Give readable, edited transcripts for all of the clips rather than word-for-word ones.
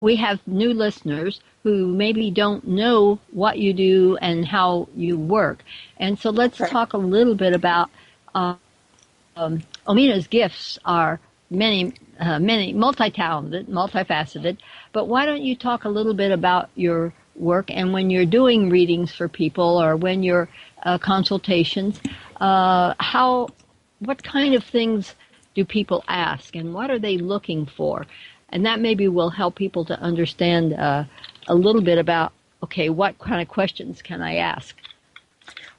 we have new listeners who maybe don't know what you do and how you work. And so let's Okay. talk a little bit about OMENA's gifts are many multi-talented, multifaceted. But why don't you talk a little bit about your work and when you're doing readings for people or when you're consultations, what kind of things do people ask and what are they looking for? And that maybe will help people to understand a little bit about, okay, what kind of questions can I ask?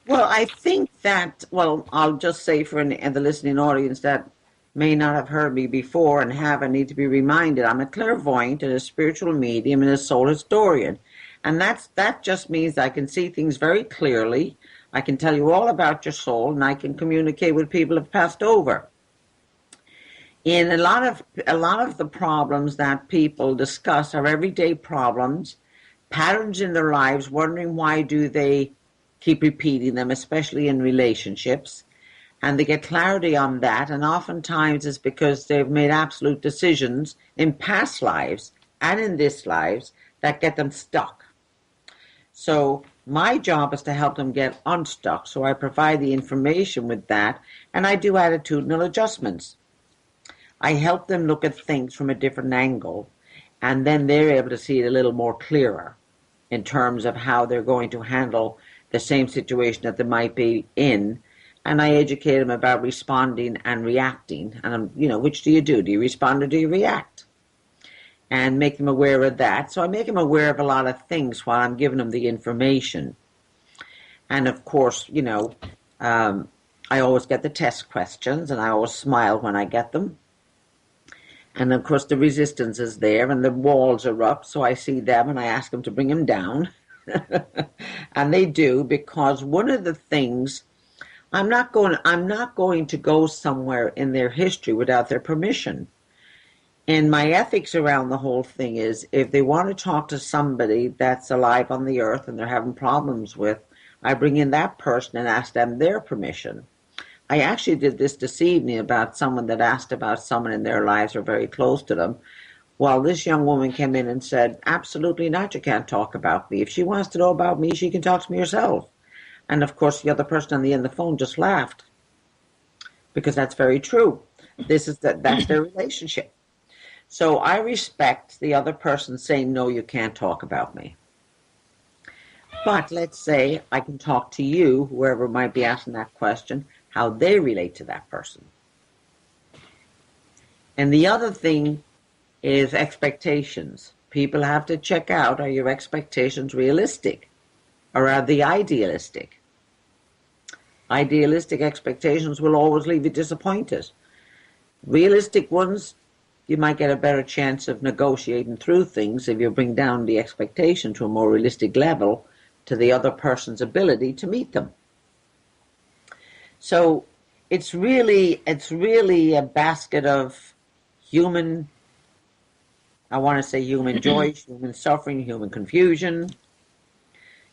Well, I think that, well, I'll just say for the listening audience that may not have heard me before and haven't need to be reminded, I'm a clairvoyant and a spiritual medium and a soul historian. And that just means I can see things very clearly. I can tell you all about your soul and I can communicate with people who have passed over. In a lot of the problems that people discuss are everyday problems, patterns in their lives, wondering why do they keep repeating them, especially in relationships, and they get clarity on that, and oftentimes it's because they've made absolute decisions in past lives and in this lives that get them stuck. So my job is to help them get unstuck, so I provide the information with that, and I do attitudinal adjustments. I help them look at things from a different angle, and then they're able to see it a little more clearer in terms of how they're going to handle the same situation that they might be in. And I educate them about responding and reacting. And, which do you do? Do you respond or do you react? And make them aware of that. So I make them aware of a lot of things while I'm giving them the information. And, of course, I always get the test questions, and I always smile when I get them. And, of course, the resistance is there, and the walls are up, so I see them, and I ask them to bring them down. And they do, because one of the things, I'm not going to go somewhere in their history without their permission. And my ethics around the whole thing is, if they want to talk to somebody that's alive on the earth and they're having problems with, I bring in that person and ask them their permission. I actually did this evening about someone that asked about someone in their lives or very close to them. Well, this young woman came in and said, absolutely not, you can't talk about me. If she wants to know about me, she can talk to me herself. And, of course, the other person on the end of the phone just laughed, because that's very true. That's their relationship. So I respect the other person saying, no, you can't talk about me. But let's say I can talk to you, whoever might be asking that question, how they relate to that person. And the other thing is expectations. People have to check out, are your expectations realistic or are they idealistic? Idealistic expectations will always leave you disappointed. Realistic ones, you might get a better chance of negotiating through things if you bring down the expectation to a more realistic level to the other person's ability to meet them. So it's really a basket of human, I want to say human joy, human suffering, human confusion.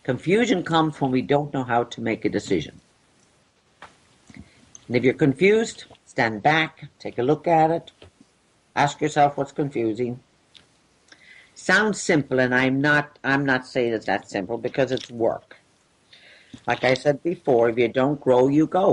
Confusion comes when we don't know how to make a decision. And if you're confused, stand back, take a look at it, ask yourself what's confusing. Sounds simple, and I'm not saying it's that simple, because it's work. Like I said before, if you don't grow, you go.